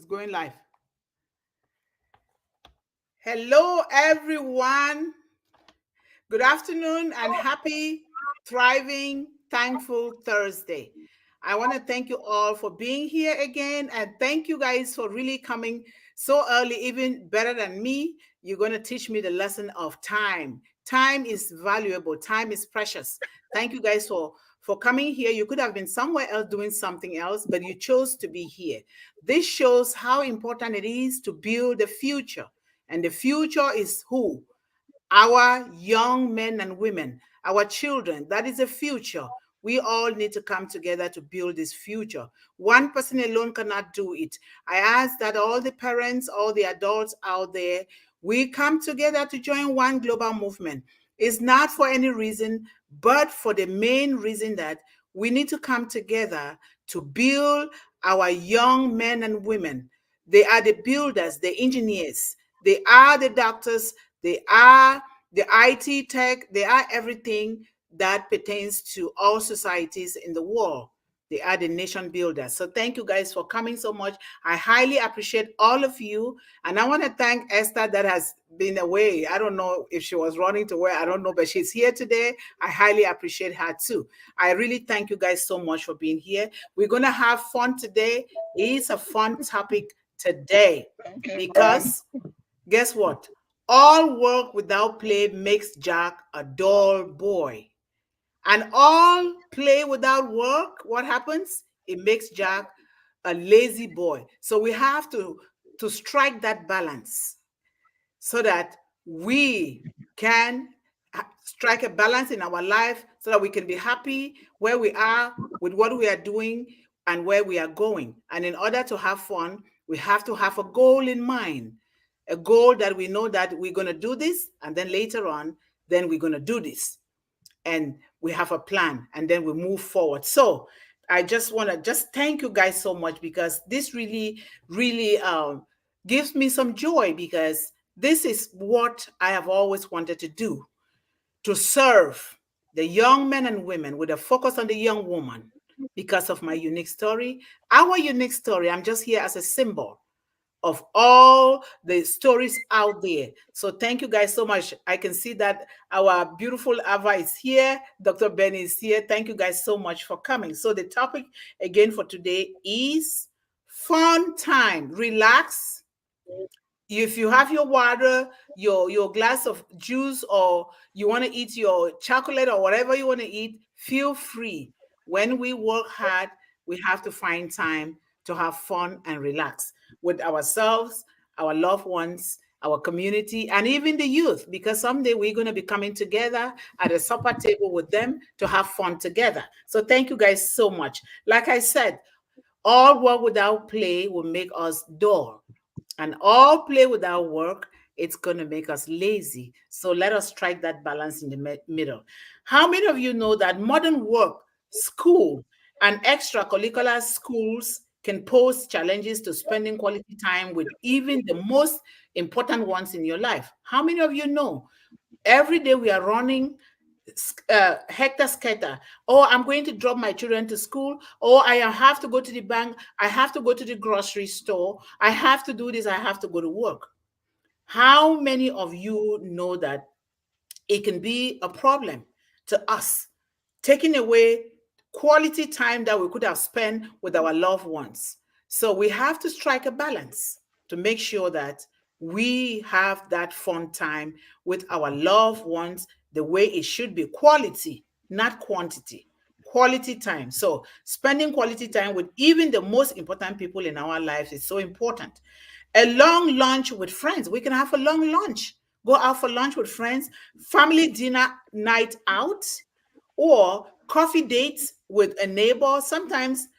It's going live. Hello, everyone. Good afternoon and happy, thriving, thankful Thursday. I want to thank you all for being here again. And thank you guys for really coming so early, even better than me. You're going to teach me the lesson of time. Time is valuable. Time is precious. Thank you guys for coming here. You could have been somewhere else doing something else, but you chose to be here. This shows how important it is to build the future. And the future is who? Our young men and women, our children. That is the future. We all need to come together to build this future. One person alone cannot do it. I ask that all the parents, all the adults out there, we come together to join one global movement. It's not for any reason, but for the main reason that we need to come together to build our young men and women. They are the builders, the engineers, they are the doctors, they are the IT tech, they are everything that pertains to all societies in the world. They are the nation builders. So thank you guys for coming so much. I highly appreciate all of you. And I want to thank Esther that has been away. I don't know if she was running to where, I don't know, but she's here today. I highly appreciate her too. I really thank you guys so much for being here. We're going to have fun today. It's a fun topic today because guess what? All work without play makes Jack a dull boy. And all play without work, what happens? It makes Jack a lazy boy. So we have to strike that balance so that we can strike a balance in our life so that we can be happy where we are with what we are doing and where we are going. And in order to have fun, we have to have a goal in mind. A goal that we know that we're going to do this, and then later on, then we're going to do this. And we have a plan, and then we move forward. So I just want to just thank you guys so much because this really, really gives me some joy because this is what I have always wanted to do, to serve the young men and women with a focus on the young woman because of my unique story. Our unique story, I'm just here as a symbol of all the stories out there. So thank you guys so much. I can see that our beautiful Ava is here. Dr. Benny is here. Thank you guys so much for coming. So the topic again for today is fun time. Relax. If you have your water, your glass of juice, or you want to eat your chocolate or whatever you want to eat, feel free. When we work hard, we have to find time to have fun and relax with ourselves, our loved ones, our community, and even the youth, because someday we're going to be coming together at a supper table with them to have fun together. So thank you guys so much. Like I said, all work without play will make us dull, and all play without work, it's going to make us lazy. So let us strike that balance in the middle. How many of you know that modern work, school, and extracurricular schools can pose challenges to spending quality time with even the most important ones in your life? How many of you know? Every day we are running hector scatter. Oh, I'm going to drop my children to school. Oh, I have to go to the bank. I have to go to the grocery store. I have to do this. I have to go to work. How many of you know that it can be a problem to us, taking away quality time that we could have spent with our loved ones? So we have to strike a balance to make sure that we have that fun time with our loved ones the way it should be. Quality, not quantity. Quality time. So spending quality time with even the most important people in our lives is so important. A long lunch with friends. We can have a long lunch. Go out for lunch with friends, family dinner night out, or coffee dates with a neighbor. Sometimes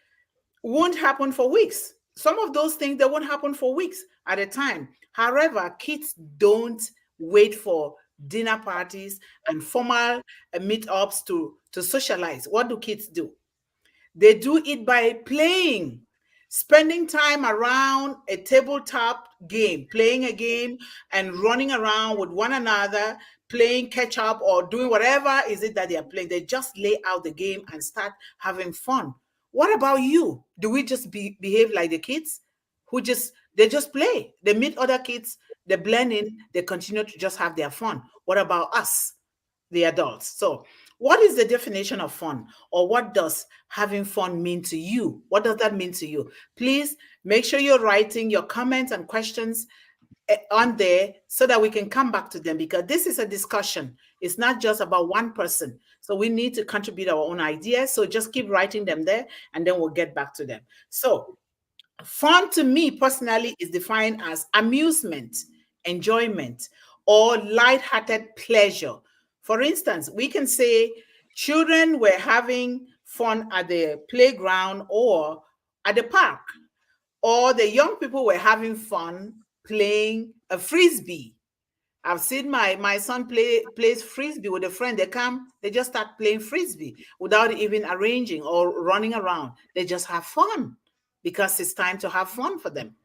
won't happen for weeks. Some of those things, they won't happen for weeks at a time. However, kids don't wait for dinner parties and formal meetups to socialize. What do kids do? They do it by playing, spending time around a tabletop game, playing a game and running around with one another, playing catch up or doing whatever is it that they are playing. They just lay out the game and start having fun. What about you? Do we just behave like the kids? who they just play. They meet other kids, they blend in, they continue to just have their fun. What about us, the adults? So what is the definition of fun, or what does having fun mean to you? What does that mean to you? Please make sure you're writing your comments and questions on there so that we can come back to them, because this is a discussion. It's not just about one person. So we need to contribute our own ideas. So just keep writing them there and then we'll get back to them. So fun to me personally is defined as amusement, enjoyment, or light-hearted pleasure. For instance, we can say children were having fun at the playground or at the park, or the young people were having fun playing a frisbee. I've seen my son plays frisbee with a friend. They just start playing frisbee without even arranging or running around. They just have fun because it's time to have fun for them.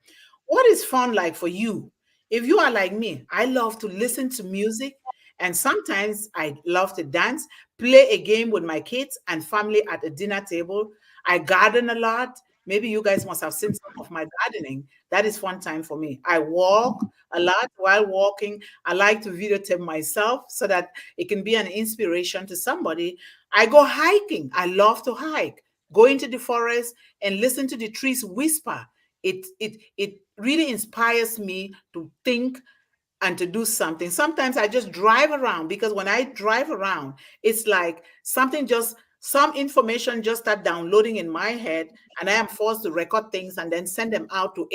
What is fun like for you? If you are like me, I love to listen to music, and sometimes I love to dance, play a game with my kids and family at a dinner table. I garden a lot. Maybe you guys must have seen some of my gardening. That is fun time for me. I walk a lot. While walking, I like to videotape myself so that it can be an inspiration to somebody. I go hiking. I love to hike. Go into the forest and listen to the trees whisper. It really inspires me to think and to do something. Sometimes I just drive around, because when I drive around, it's like some information just start downloading in my head, and I am forced to record things and then send them out to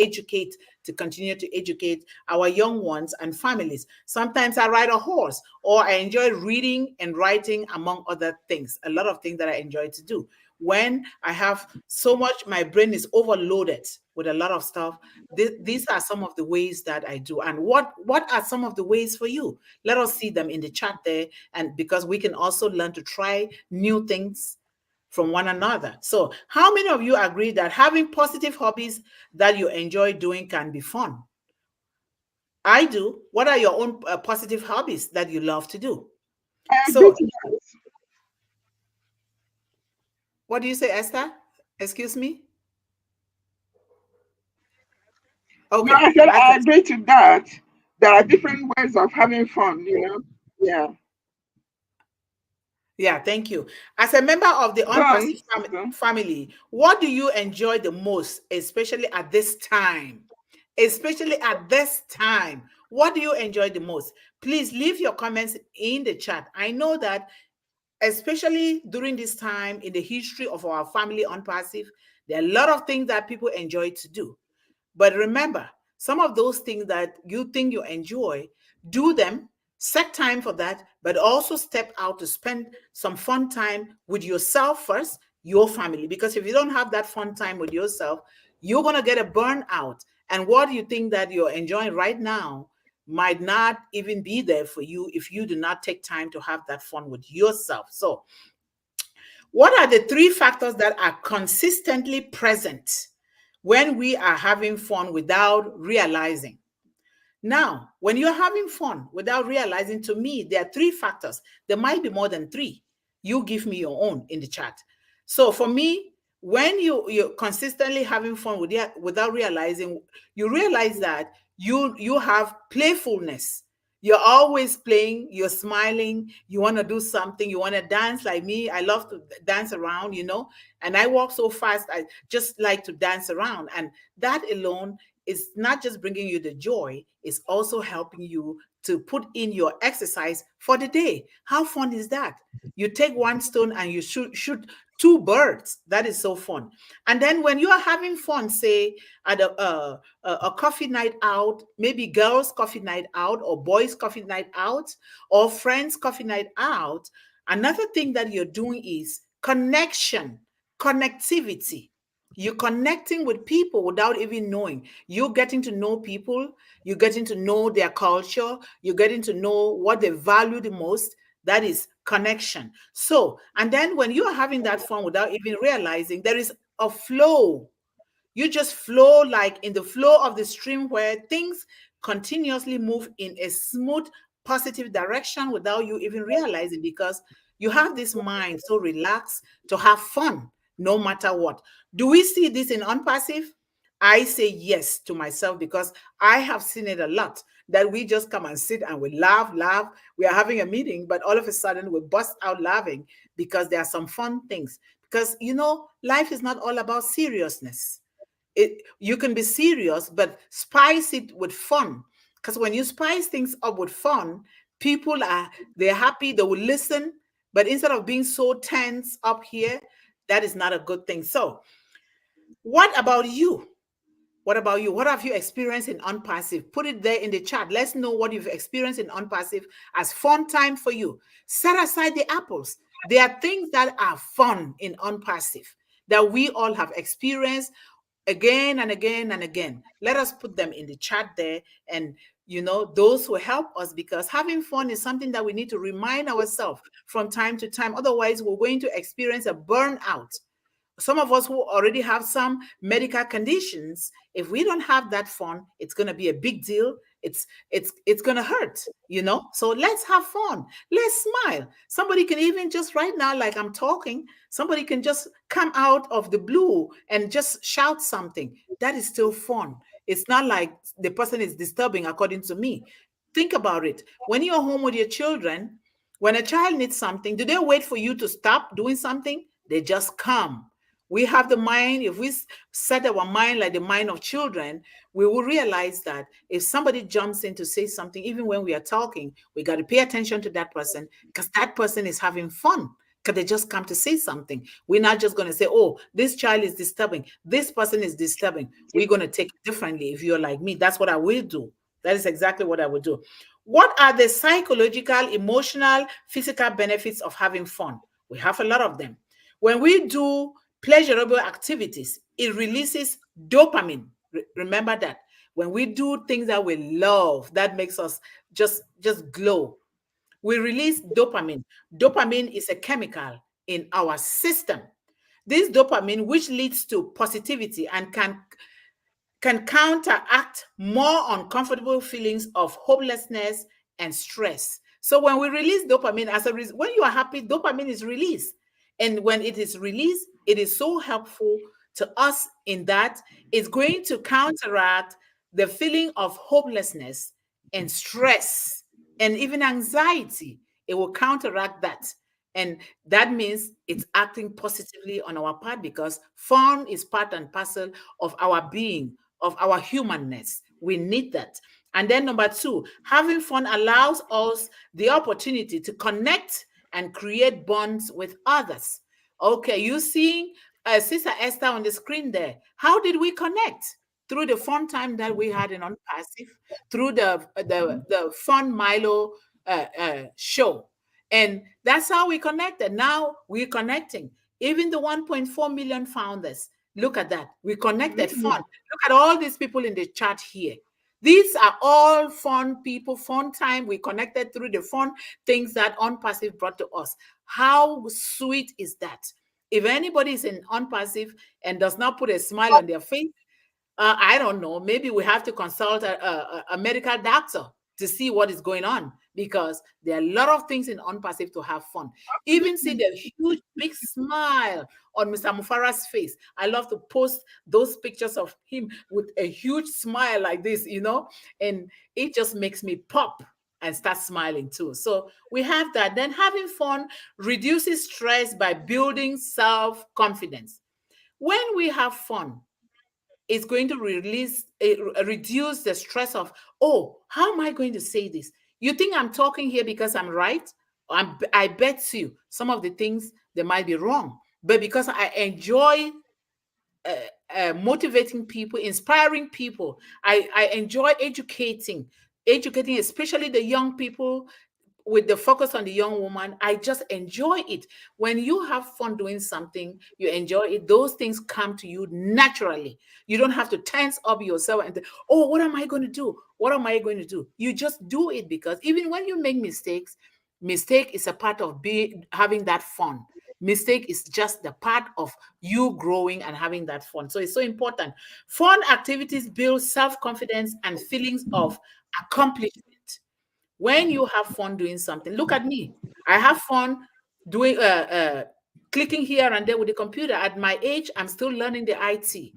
continue to educate our young ones and families. Sometimes I ride a horse, or I enjoy reading and writing, among other things. A lot of things that I enjoy to do. When I have so much, my brain is overloaded with a lot of stuff. These are some of the ways that I do. And what are some of the ways for you? Let us see them in the chat there, and because we can also learn to try new things from one another. So how many of you agree that having positive hobbies that you enjoy doing can be fun? I do. What are your own positive hobbies that you love to do? So what do you say, Esther? Excuse me? Okay. No, I said I agree to that. There are different ways of having fun, Yeah. Yeah, thank you. As a member of the Unpassive family, what do you enjoy the most, especially at this time? Especially at this time, what do you enjoy the most? Please leave your comments in the chat. I know that, especially during this time in the history of our family Unpassive, there are a lot of things that people enjoy to do. But remember, some of those things that you think you enjoy, do them, set time for that, but also step out to spend some fun time with yourself first, your family. Because if you don't have that fun time with yourself, you're going to get a burnout. And what you think that you're enjoying right now might not even be there for you if you do not take time to have that fun with yourself. So, what are the 3 factors that are consistently present when we are having fun without realizing? Now, when you're having fun without realizing, to me, there are 3 factors. There might be more than 3. You give me your own in the chat. So for me, when you're consistently having fun without realizing, you realize that you have playfulness. You're always playing, you're smiling, you want to do something, you want to dance like me. I love to dance around, and I walk so fast, I just like to dance around. And that alone is not just bringing you the joy, it's also helping you to put in your exercise for the day. How fun is that? You take one stone and you shoot 2 birds. That is so fun. And then when you are having fun, say at a coffee night out, maybe girls' coffee night out, or boys' coffee night out, or friends' coffee night out, another thing that you're doing is connectivity. You're connecting with people without even knowing. You're getting to know people. You're getting to know their culture. You're getting to know what they value the most. That is connection. So, and then when you are having that fun without even realizing, there is a flow. You just flow, like in the flow of the stream, where things continuously move in a smooth, positive direction without you even realizing, because you have this mind so relaxed to have fun no matter what. Do we see this in Unpassive? I say yes to myself because I have seen it a lot that we just come and sit and we laugh. We are having a meeting, but all of a sudden we bust out laughing because there are some fun things. Because, life is not all about seriousness. You can be serious, but spice it with fun. Because when you spice things up with fun, they're happy, they will listen. But instead of being so tense up here, that is not a good thing. So, what about you? What about you? What have you experienced in unpassive? Put it there in the chat. Let's know what you've experienced in unpassive as fun time for you. Set aside the apples. There are things that are fun in unpassive that we all have experienced again and again and again. Let us put them in the chat there. And, those will help us because having fun is something that we need to remind ourselves from time to time. Otherwise, we're going to experience a burnout. Some of us who already have some medical conditions, if we don't have that fun, it's going to be a big deal. It's going to hurt. So let's have fun. Let's smile. Somebody can even just right now, like I'm talking, somebody can just come out of the blue and just shout something. That is still fun. It's not like the person is disturbing, according to me. Think about it. When you're home with your children, when a child needs something, do they wait for you to stop doing something? They just come. We have the mind. If we set our mind like the mind of children, we will realize that if somebody jumps in to say something, even when we are talking, we got to pay attention to that person because that person is having fun because they just come to say something. We're not just going to say, oh, this child is disturbing. This person is disturbing. We're going to take it differently. If you're like me, that's what I will do. That is exactly what I would do. What are the psychological, emotional, physical benefits of having fun? We have a lot of them. When we do pleasurable activities, it releases dopamine. Remember that. When we do things that we love, that makes us just glow. We release dopamine. Dopamine is a chemical in our system. This dopamine, which leads to positivity and can counteract more uncomfortable feelings of hopelessness and stress. So when we release dopamine, when you are happy, dopamine is released. And when it is released, it is so helpful to us in that it's going to counteract the feeling of hopelessness and stress and even anxiety. It will counteract that. And that means it's acting positively on our part because fun is part and parcel of our being, of our humanness. We need that. And then number two, having fun allows us the opportunity to connect and create bonds with others. Okay, you seeing Sister Esther on the screen there. How did we connect? Through the fun time that we had in Unpassive, through the fun Milo show. And that's how we connected. Now we're connecting. Even the 1.4 million founders, look at that. We connected fun. Look at all these people in the chat here. These are all fun people, fun time. We connected through the fun things that Unpassive brought to us. How sweet is that? If anybody is in Unpassive and does not put a smile on their face, I don't know. Maybe we have to consult a medical doctor to see what is going on because there are a lot of things in Unpassive to have fun. Even see the huge big smile on Mr. Mufara's face. I love to post those pictures of him with a huge smile like this, and it just makes me pop and start smiling too. So we have that. Then having fun reduces stress by building self-confidence. When we have fun, it's going to reduce the stress of, oh, how am I going to say this? You think I'm talking here because I'm right? I bet you some of the things they might be wrong. But because I enjoy motivating people, inspiring people, I enjoy educating, especially the young people with the focus on the young woman. I just enjoy it. When you have fun doing something, you enjoy it, those things come to you naturally. You don't have to tense up yourself and oh, what am I going to do? What am I going to do? You just do it because even when you make mistakes, mistake is a part of having that fun. Mistake is just the part of you growing and having that fun. So it's so important. Fun activities build self-confidence and feelings of accomplishment. When you have fun doing something, look at me. I have fun doing clicking here and there with the computer. At my age, I'm still learning the IT.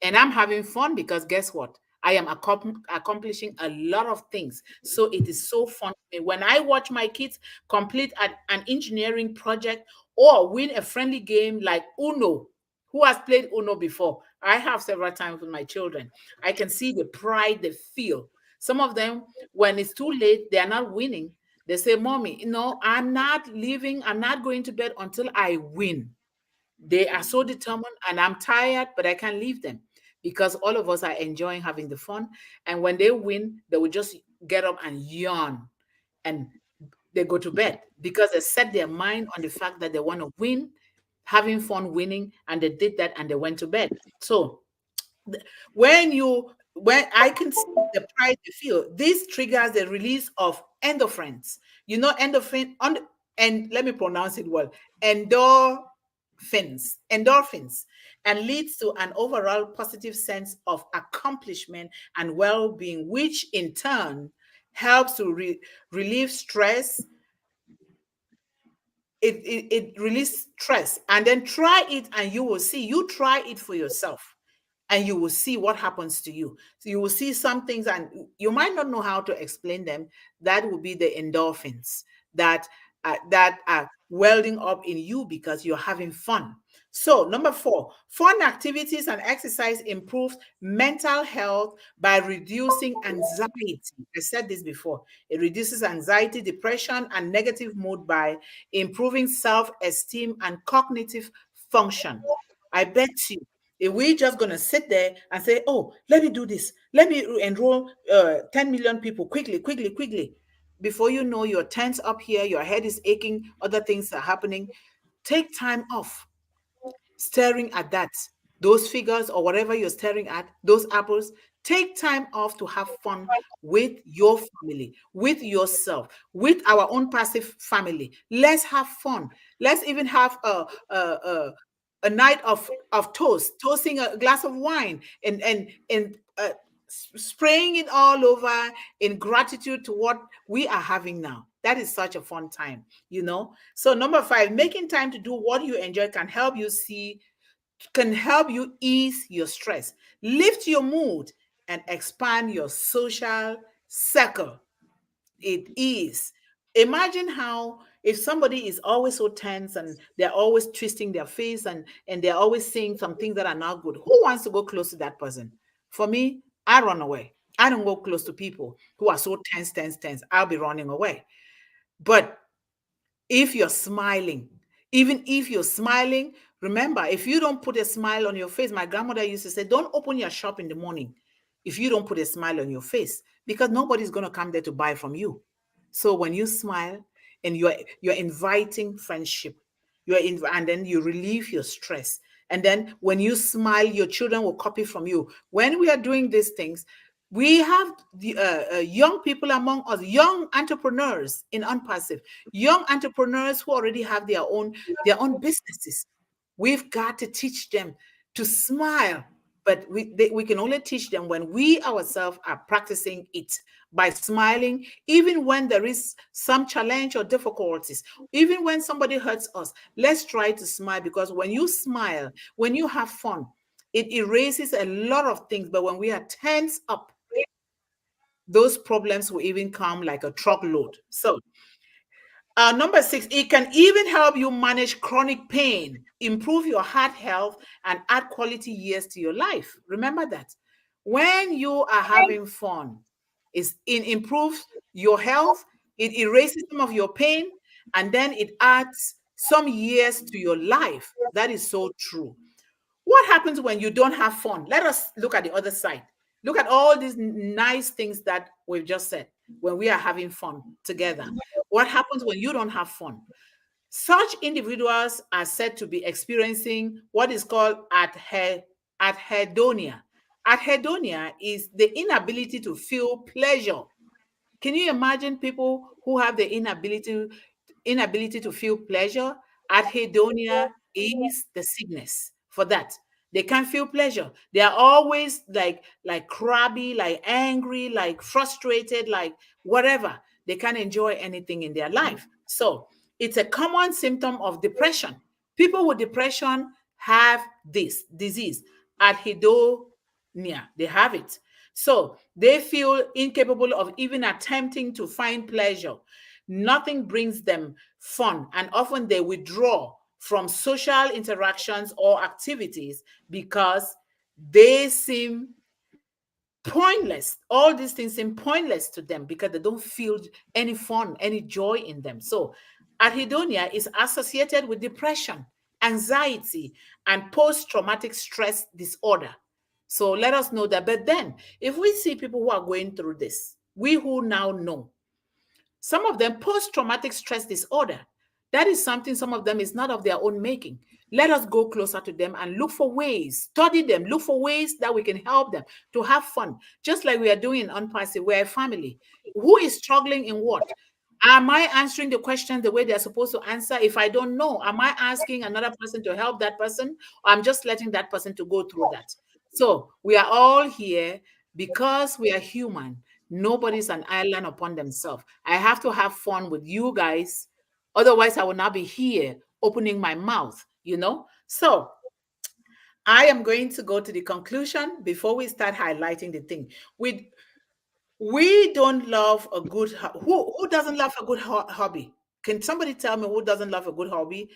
And I'm having fun because guess what? I am accomplishing a lot of things. So it is so fun to me. When I watch my kids complete an engineering project or win a friendly game like Uno. Who has played Uno before? I have several times with my children. I can see the pride they feel. Some of them, when it's too late, they are not winning. They say, Mommy, I'm not leaving. I'm not going to bed until I win. They are so determined, and I'm tired, but I can't leave them because all of us are enjoying having the fun. And when they win, they will just get up and yawn and they go to bed because they set their mind on the fact that they want to win, having fun winning, and they did that and they went to bed. So when I can see the pride they feel, this triggers the release of endorphins. Endorphin and let me pronounce it well. Endorphins, and leads to an overall positive sense of accomplishment and well-being, which in turn helps to relieve stress. It releases stress, and then try it and you will see. You try it for yourself and you will see what happens to you. So you will see some things and you might not know how to explain them. That will be the endorphins that are welding up in you because you're having fun. So number 4, fun activities and exercise improves mental health by reducing anxiety. I said this before. It reduces anxiety, depression, and negative mood by improving self-esteem and cognitive function. I bet you if we just going to sit there and say, oh, let me do this, let me enroll 10 million people quickly, quickly, quickly. Before you know, you're tense up here, your head is aching, other things are happening. Take time off staring at those figures or whatever you're staring at, those apples. Take time off to have fun with your family, with yourself, with our own passive family. Let's have fun. Let's even have a night of toasting a glass of wine and spraying it all over in gratitude to what we are having now. That is such a fun time. So number 5, making time to do what you enjoy can help you ease your stress, lift your mood, and expand your social circle. It is. Imagine how if somebody is always so tense and they're always twisting their face and they're always saying some things that are not good. Who wants to go close to that person? For me, I run away. I don't go close to people who are so tense, tense, tense. I'll be running away. But if you're smiling, even if you're smiling, remember, if you don't put a smile on your face, my grandmother used to say, don't open your shop in the morning if you don't put a smile on your face, because nobody's going to come there to buy from you. So when you smile and you're inviting friendship, and then you relieve your stress. And then when you smile, your children will copy from you. When we are doing these things, we have the young people among us, young entrepreneurs in Unpassive, young entrepreneurs who already have their own businesses. We've got to teach them to smile, but we can only teach them when we ourselves are practicing it by smiling, even when there is some challenge or difficulties, even when somebody hurts us. Let's try to smile, because when you smile, when you have fun, it erases a lot of things. But when we are tense up, those problems will even come like a truckload. So number 6, it can even help you manage chronic pain, improve your heart health, and add quality years to your life. Remember that. When you are having fun, it improves your health, it erases some of your pain, and then it adds some years to your life. That is so true. What happens when you don't have fun? Let us look at the other side. Look at all these nice things that we've just said when we are having fun together. What happens when you don't have fun? Such individuals are said to be experiencing what is called adhedonia. Adhedonia is the inability to feel pleasure. Can you imagine people who have the inability to feel pleasure? Adhedonia is the sickness for that. They can't feel pleasure. They are always like crabby, like angry, like frustrated, like whatever. They can't enjoy anything in their life. So it's a common symptom of depression. People with depression have this disease. anhedonia. They have it. So they feel incapable of even attempting to find pleasure. Nothing brings them fun, and often they withdraw from social interactions or activities because they seem pointless. All these things seem pointless to them because they don't feel any fun, any joy in them. So anhedonia is associated with depression, anxiety, and post-traumatic stress disorder. So let us know that. But then if we see people who are going through this, we who now know, some of them post-traumatic stress disorder, that is something, some of them is not of their own making. Let us go closer to them and look for ways, study them, look for ways that we can help them to have fun. Just like we are doing in Unpassive, we're a family. Who is struggling in what? Am I answering the question the way they're supposed to answer? If I don't know, am I asking another person to help that person? Or I'm just letting that person to go through that? So we are all here because we are human. Nobody's an island upon themselves. I have to have fun with you guys. Otherwise, I will not be here opening my mouth, you know? So I am going to go to the conclusion before we start highlighting the thing. We don't love a good who doesn't love a good hobby? Can somebody tell me who doesn't love a good hobby?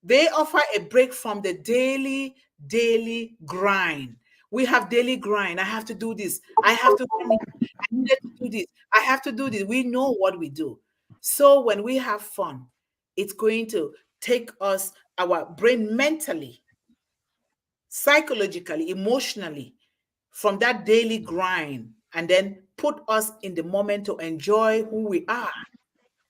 They offer a break from the daily grind. We have daily grind. I have to do this. I have to run here. I needed to do this. I have to do this. We know what we do. So when we have fun, it's going to take us, our brain, mentally, psychologically, emotionally, from that daily grind, and then put us in the moment to enjoy who we are,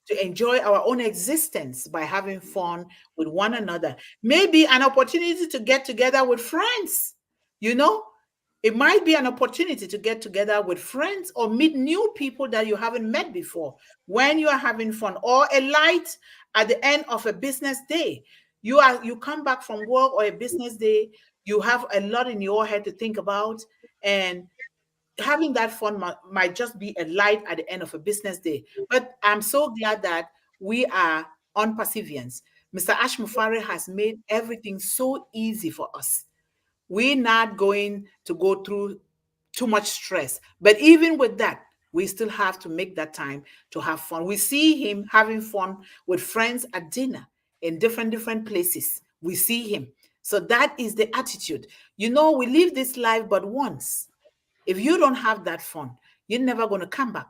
to enjoy our own existence by having fun with one another. Maybe an opportunity to get together with friends, you know? It might be an opportunity to get together with friends or meet new people that you haven't met before when you are having fun, or a light at the end of a business day. You come back from work or a business day, you have a lot in your head to think about, and having that fun might just be a light at the end of a business day. But I'm so glad that we are on Perseverance. Mr. Ashmufari has made everything so easy for us. We're not going to go through too much stress. But even with that, we still have to make that time to have fun. We see him having fun with friends at dinner in different places. We see him. So that is the attitude. You know, we live this life but once. If you don't have that fun, you're never going to come back.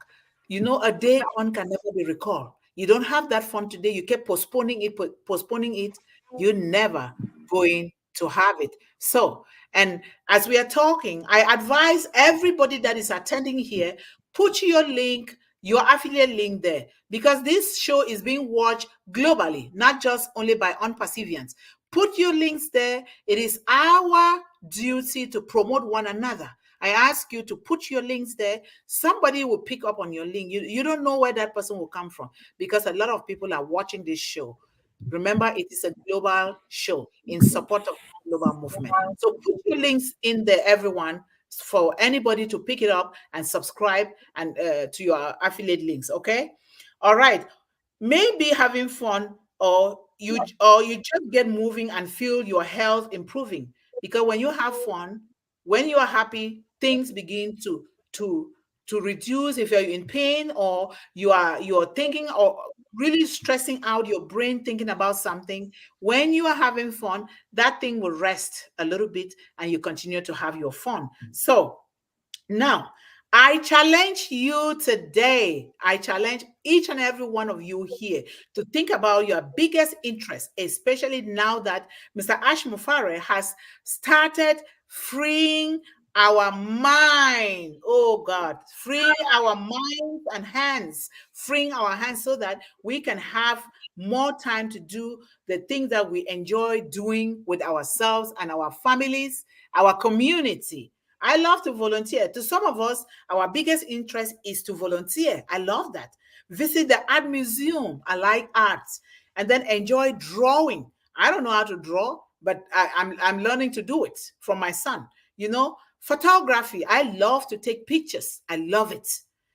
You know, a day on can never be recalled. You don't have that fun today. You keep postponing it. You're never going to have it. So, and as we are talking, I advise everybody that is attending here, put your link, your affiliate link there, because this show is being watched globally, not just only by Unperseverance. Put your links there. It is our duty to promote one another. I ask you to put your links there. Somebody will pick up on your link. You don't know where that person will come from, because a lot of people are watching this show. Remember, it is a global show in support of the global movement. So put your links in there, everyone, for anybody to pick it up and subscribe and to your affiliate links. Okay. All right. Maybe having fun, or you just get moving and feel your health improving, because when you have fun, when you are happy, things begin to reduce. If you're in pain, or you're thinking or really stressing out your brain thinking about something, when you are having fun, that thing will rest a little bit and you continue to have your fun. So now, I challenge you today. I challenge each and every one of you here to think about your biggest interest, especially now that Mr. Ashmufare has started freeing our mind. Oh God, freeing our minds and hands, freeing our hands so that we can have more time to do the things that we enjoy doing with ourselves and our families, our community. I love to volunteer. To some of us, our biggest interest is to volunteer. I love that. Visit the art museum. I like arts. And then enjoy drawing. I don't know how to draw, but I'm learning to do it from my son. You know, photography. I love to take pictures. I love it.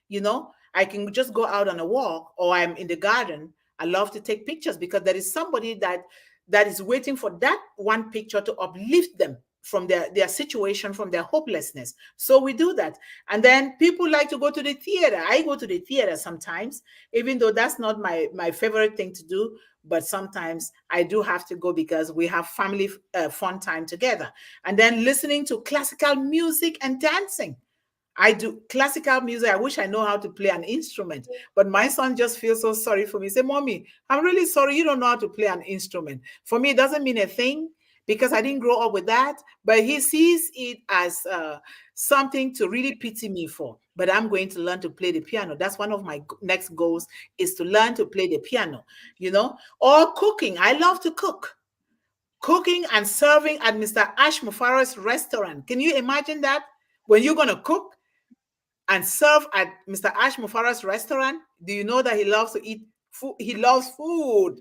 You know, I can just go out on a walk, or I'm in the garden. I love to take pictures because there is somebody that is waiting for that one picture to uplift them from their situation, from their hopelessness. So we do that. And then people like to go to the theater. I go to the theater sometimes, even though that's not my favorite thing to do. But sometimes I do have to go because we have family fun time together. And then listening to classical music and dancing. I do classical music. I wish I know how to play an instrument, but my son just feels so sorry for me. He say, Mommy, I'm really sorry you don't know how to play an instrument. For me, it doesn't mean a thing because I didn't grow up with that, but he sees it as something to really pity me for. But I'm going to learn to play the piano. That's one of my next goals, is to learn to play the piano, or cooking. I love to cook. Cooking and serving at Mr. Ash Mufara's restaurant. Can you imagine that? When you're going to cook and serve at Mr. Ash Mufara's restaurant, do you know that he loves to eat food? He loves food,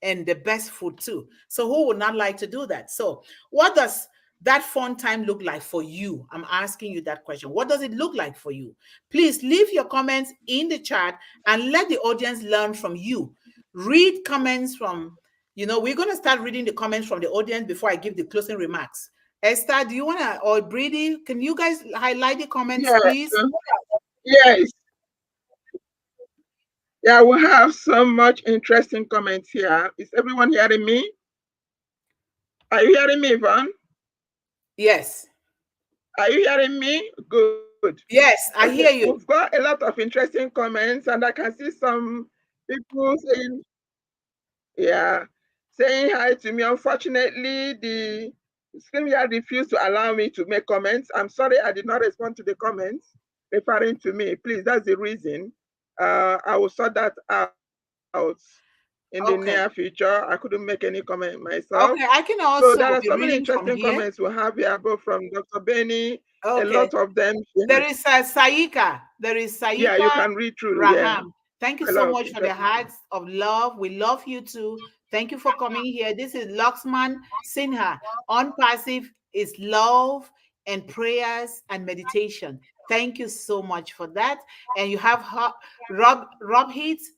and the best food too. So who would not like to do that? So what does that fun time look like for you? I'm asking you that question. What does it look like for you? Please leave your comments in the chat and let the audience learn from you. Read comments from, we're going to start reading the comments from the audience before I give the closing remarks. Esther, do you want to, or Briddy, can you guys highlight the comments, Yes. please? Yes. Yeah, we have so much interesting comments here. Is everyone hearing me? Are you hearing me, Yvonne? Yes. Are you hearing me? Good. Yes, I hear you. We've got a lot of interesting comments, and I can see some people saying, saying hi to me. Unfortunately, the StreamYard refused to allow me to make comments. I'm sorry I did not respond to the comments referring to me. Please, that's the reason. I will sort that out in the near future. I couldn't make any comment myself. Okay, I can also So there are be so many reading from interesting here. comments we have here, both from Dr. Benny, Okay. a lot of them. There is Saika. There is Saika. Yeah, you can read through. Raham. Yeah. Thank you so much for the hearts of love. We love you too. Thank you for coming here. This is Luxman Sinha. On passive is love and prayers and meditation. Thank you so much for that. And you have Rob Heath.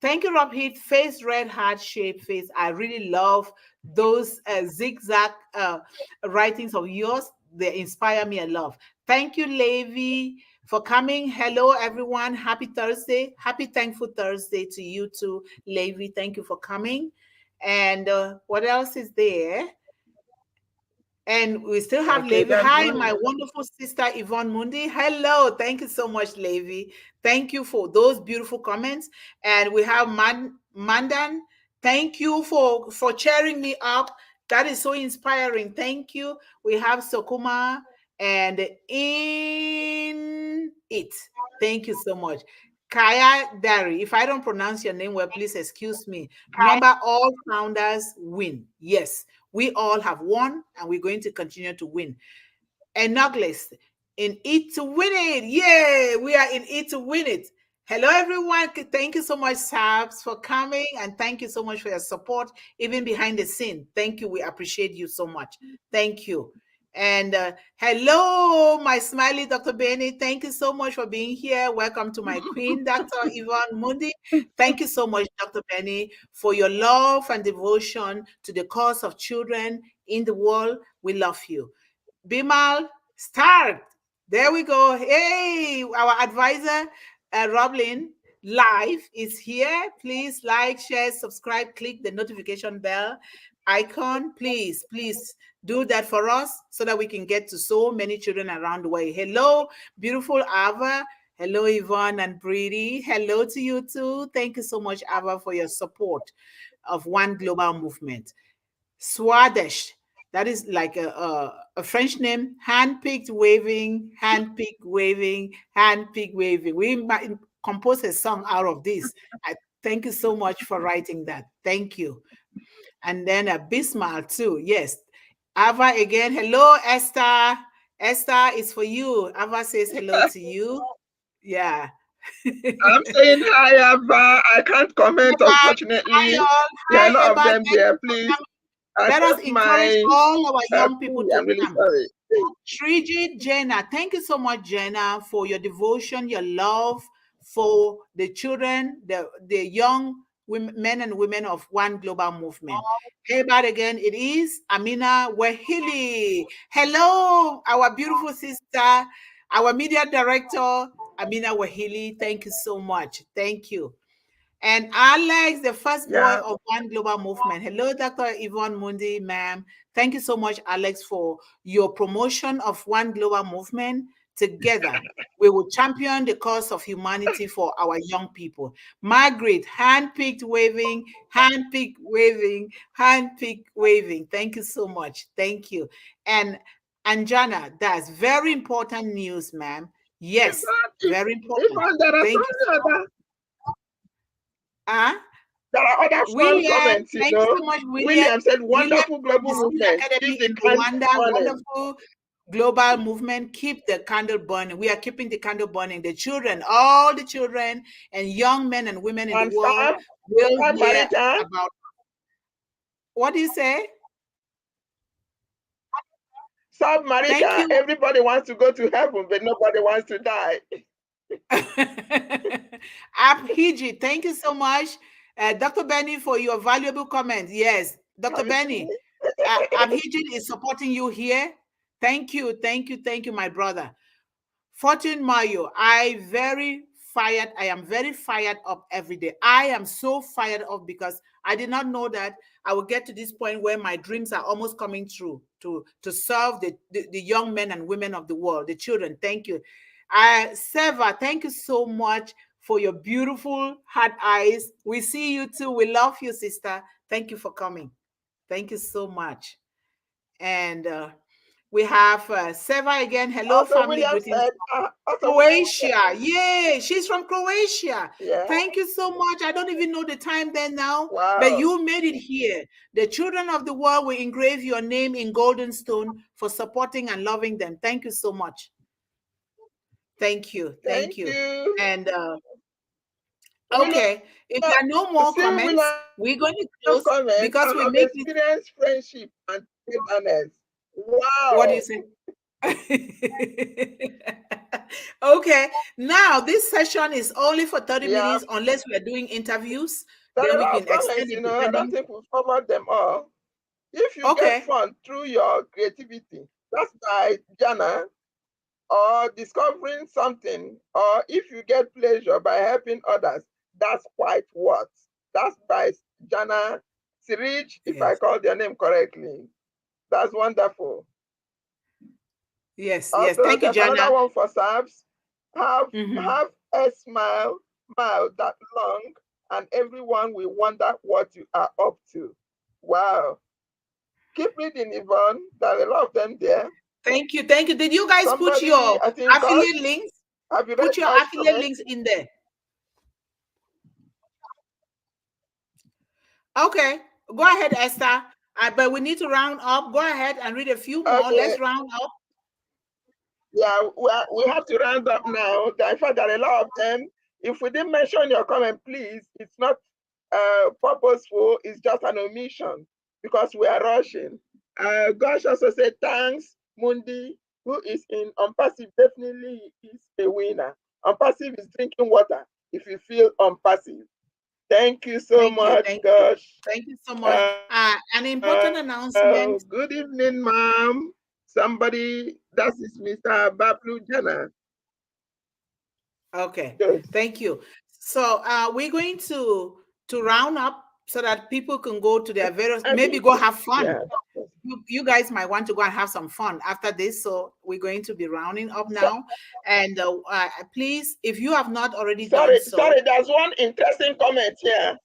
Thank you, Rob Heath. Face red heart shape face. I really love those zigzag writings of yours. They inspire me a lot. Thank you, Levi, for coming. Hello, everyone. Happy Thursday. Happy Thankful Thursday to you too, Levi. Thank you for coming. And what else is there? And we still have Levi. Hi, my wonderful sister, Yvonne Mundih. Hello. Thank you so much, Levi. Thank you for those beautiful comments. And we have Mandan. Thank you for cheering me up. That is so inspiring. Thank you. We have Sokuma and in it. Thank you so much. Kaya Dari. If I don't pronounce your name well, please excuse me. Remember, all founders win. Yes. We all have won, and we're going to continue to win. And Douglas, in it to win it. Yeah, we are in it to win it. Hello, everyone. Thank you so much, Sabs, for coming, and thank you so much for your support, even behind the scene. Thank you. We appreciate you so much. Thank you. And hello, my smiley Dr. Benny. Thank you so much for being here. Welcome to my queen, Dr. Yvonne Mundih. Thank you so much, Dr. Benny, for your love and devotion to the cause of children in the world. We love you. Bimal, start. There we go. Hey, our advisor, Roblin, live is here. Please like, share, subscribe, click the notification bell icon. Please do that for us so that we can get to so many children around the way. Hello, beautiful Ava. Hello, Yvonne and Briddy. Hello to you too. Thank you so much, Ava, for your support of One Global Movement. Swadesh, that is like a French name, hand-picked waving, hand-picked waving, hand-picked waving. We might compose a song out of this. Thank you so much for writing that. Thank you. And then a Bismarck too. Yes. Ava again. Hello, Esther. Esther, it's for you. Ava says hello to you. Yeah. I'm saying hi, Ava. I can't comment, unfortunately. Hi, all. There Hi, are a lot Eva. of them there. Please. Let us encourage all our young people to I'm really come. sorry. Shriji Jenna, thank you so much, Jenna, for your devotion, your love for the children, the young men and women of One Global Movement. Everybody again, it is Amina Wahili. Hello, our beautiful sister, our media director, Amina Wahili. Thank you so much. Thank you. And Alex, the first boy of One Global Movement. Hello, Dr. Yvonne Mundih, ma'am. Thank you so much, Alex, for your promotion of One Global Movement. Together, we will champion the cause of humanity for our young people. Margaret, hand-picked waving, hand-picked waving, hand-picked waving. Thank you so much. Thank you. And Anjana, that's very important news, ma'am. Yes, very important. Thank you. There are other fun comments, thank you so much, William. William said, wonderful global movement. Academy in Rwanda, wonderful global movement. Keep the candle burning. We are keeping the candle burning. The children, all the children and young men and women in the world will hear about. What do you say? South America, everybody wants to go to heaven, but nobody wants to die. Abhiji, thank you so much. Dr. Benny, for your valuable comment. Yes, Dr. Benny, Abhiji is supporting you here. Thank you, my brother. Fortune Mayo, I am very fired up every day. I am so fired up because I did not know that I will get to this point where my dreams are almost coming true to serve the young men and women of the world, the children. Thank you. Seva, thank you so much for your beautiful hard eyes. We see you too. We love you, sister. Thank you for coming. Thank you so much. And we have Seva again. Hello, also, family. William Greetings. said, Croatia. Yay, she's from Croatia. Yeah. Thank you so much. I don't even know the time there now, wow. But you made it here. The children of the world will engrave your name in golden stone for supporting and loving them. Thank you so much. Thank you. Thank you. And okay, if there are no more comments, we're going to close because we make experience friendship and togetherness. Wow. What do you say? Okay, now this session is only for 30 minutes unless we are doing interviews. Then we can extend it. I don't think we've covered them all. If you get fun through your creativity, that's by Jana, or discovering something, or if you get pleasure by helping others, that's quite what. That's by Jana Sirij, if I called your name correctly. That's wonderful. Yes, yes. Thank you, Jana. Another one for Sabs. Have a smile that long, and everyone will wonder what you are up to. Wow. Keep reading, Yvonne. There are a lot of them there. Thank you, thank you. Did you guys put your affiliate links? Put your affiliate links in there. Okay, go ahead, Esther. But we need to round up. Go ahead and read a few more. Okay. Let's round up. Yeah, we have to round up now. In fact, there are a lot of them. If we didn't mention your comment, please, it's not purposeful. It's just an omission because we are rushing. Gosh also said, thanks, Mundih, who is in Unpassive, definitely is a winner. Unpassive is drinking water if you feel unpassive. Thank you so much, Gosh. Thank you so much. An important announcement. Good evening, ma'am. Somebody, that is Mr. Bablu Jana. Okay, good. Thank you. So we're going to round up so that people can go to their various, maybe go have fun. Yeah. You guys might want to go and have some fun after this. So we're going to be rounding up now. And please, if you have not already done so. Sorry, there's one interesting comment here.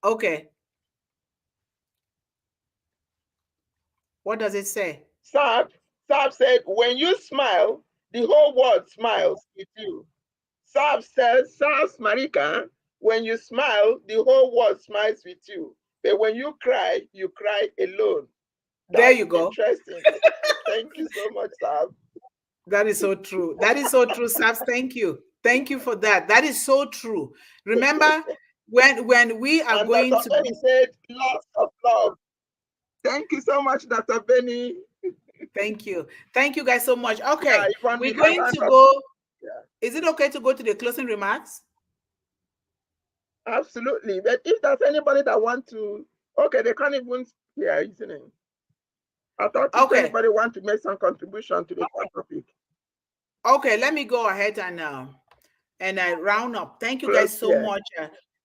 Okay. What does it say? Sab said, when you smile, the whole world smiles with you. Sab says, South Marika, when you smile, the whole world smiles with you. But when you cry alone. There you go. Interesting. Thank you so much, Sab. That is so true. That is so true, Sabs. Thank you. Thank you for that. That is so true. Remember, when we are going Dr. to... Benny said, lots of love. Thank you so much, Dr. Benny. Thank you. Thank you guys so much. Okay, we're going to go. Yeah. Is it okay to go to the closing remarks? Absolutely. But if there's anybody that want to, okay, they can't even hear, isn't it? I thought if Okay. anybody want to make some contribution to the topic, Okay, let me go ahead and I round up. Thank you close guys so here. much.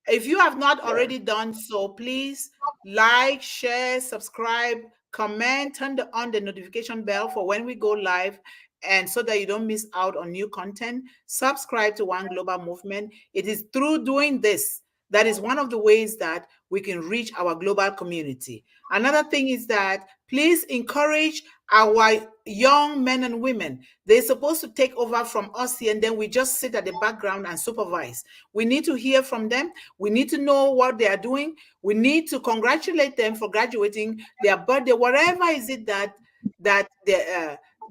If you have not Yeah. already done so, please like, share, subscribe, comment, on the notification bell for when we go live, and so that you don't miss out on new content. Subscribe to One Global Movement. It is through doing this that is one of the ways that we can reach our global community. Another thing is that please encourage our young men and women. They're supposed to take over from us here, and then we just sit at the background and supervise. We need to hear from them. We need to know what they are doing. We need to congratulate them for graduating, their birthday, whatever is it that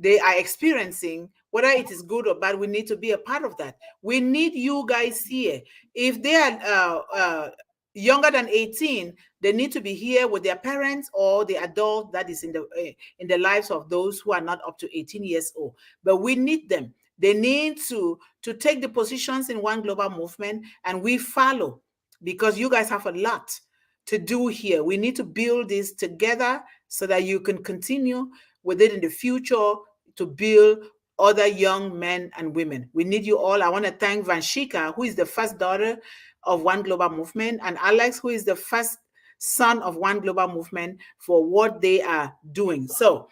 they are experiencing, whether it is good or bad. We need to be a part of that. We need you guys here. If they are younger than 18, they need to be here with their parents or the adult that is in the lives of those who are not up to 18 years old. But we need them. They need to take the positions in One Global Movement, and we follow, because you guys have a lot to do here. We need to build this together so that you can continue with it in the future to build other young men and women. We need you all. I want to thank Vanshika, who is the first daughter of One Global Movement, and Alex, who is the first son of One Global Movement, for what they are doing. So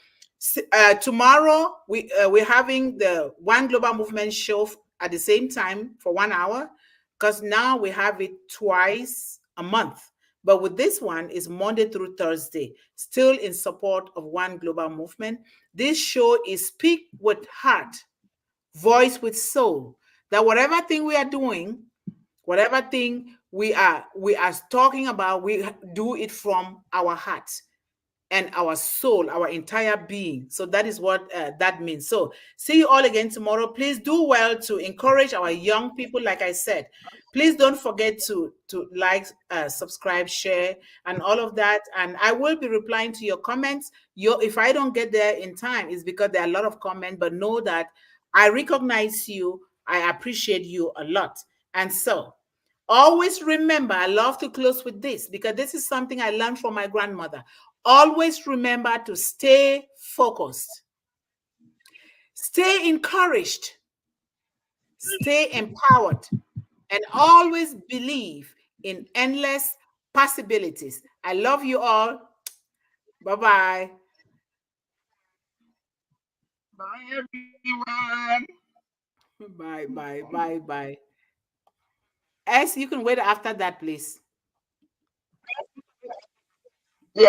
tomorrow we're having the One Global Movement show at the same time for 1 hour, because now we have it twice a month. But with this one is Monday through Thursday, still in support of One Global Movement. This show is Speak with Heart, Voice with Soul. That whatever thing we are doing, whatever thing we are talking about, we do it from our hearts and our soul, our entire being. So that is what that means. So see you all again tomorrow. Please do well to encourage our young people. Like I said, please don't forget to like, subscribe, share, and all of that. And I will be replying to your comments. If I don't get there in time, it's because there are a lot of comments. But know that I recognize you. I appreciate you a lot. And so always remember, I love to close with this because this is something I learned from my grandmother. Always remember to stay focused, stay encouraged, stay empowered, and always believe in endless possibilities. I love you all. Bye bye. Bye, everyone. Bye bye bye bye. S, you can wait after that, please.